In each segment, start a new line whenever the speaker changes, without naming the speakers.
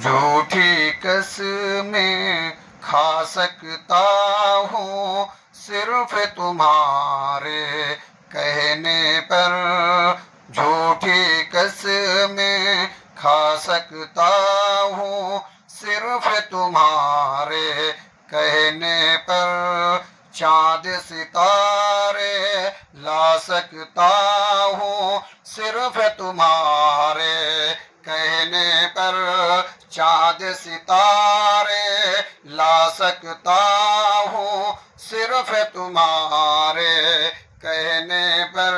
جھوٹی قسمیں کھا سکتا ہوں صرف تمہارے کہنے پر، جھوٹی قسمیں کھا سکتا ہوں صرف تمہارے کہنے پر، چاند ستارے لا سکتا ہوں صرف تمہارے کہنے پر، چاند ستارے لا سکتا ہوں صرف تمہارے کہنے پر،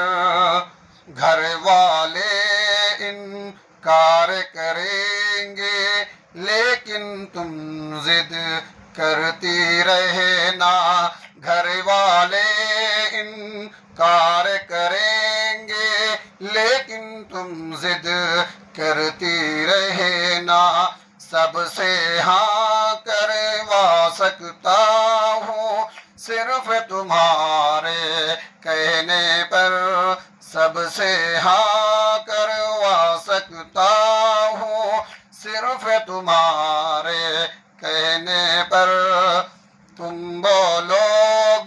گھر والے انکار کریں گے لیکن تم ضد کرتی رہنا، گھر والے انکار کریں گے لیکن تم ضد کرتی رہنا، سب سے ہاں کروا سکتا ہوں صرف تمہارے کہنے پر، سب سے ہاں کروا سکتا ہوں صرف تمہارے کہنے پر، تم بولو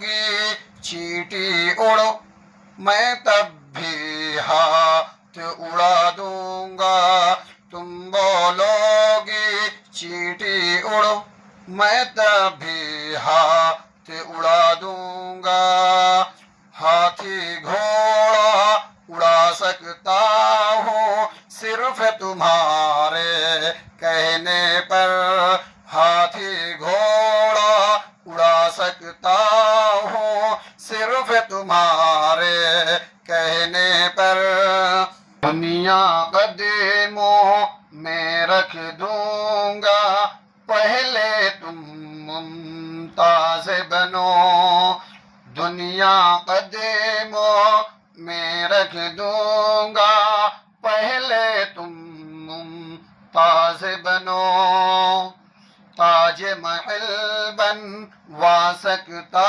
گی چیٹی اڑو میں تب بھی ہاتھ اڑا دوں گا، تم بولو گی چیٹی اڑو میں تب بھی ہاتھ اڑا دوں گا، ہاتھی گھوڑا اڑا سکتا ہوں صرف تمہارے کہنے پر، ہاتھی گھوڑا اڑا سکتا ہوں صرف تمہارے کہنے پر، دنیا قدموں میں رکھ دوں گا پہلے تم ممتاز بنو، دنیا قدموں میں رکھ دوں گا پہلے تم ممتاز بنو، تاج محل بنوا سکتا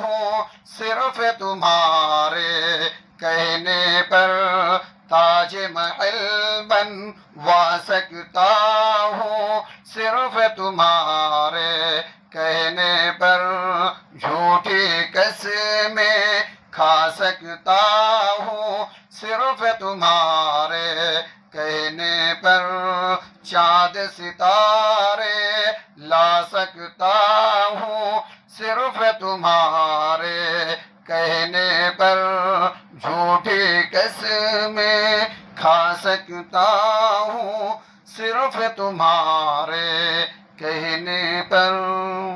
ہوں صرف تمہارے کہنے پر، تاج محل بنوا سکتا ہوں صرف تمہارے کہنے پر، جھوٹی قسمیں کھا سکتا ہوں صرف تمہارے کہنے پر، چاند ستارے لا سکتا ہوں صرف تمہارے کہنے پر، جھوٹی قسمیں کھا سکتا ہوں صرف تمہارے کہنے پر۔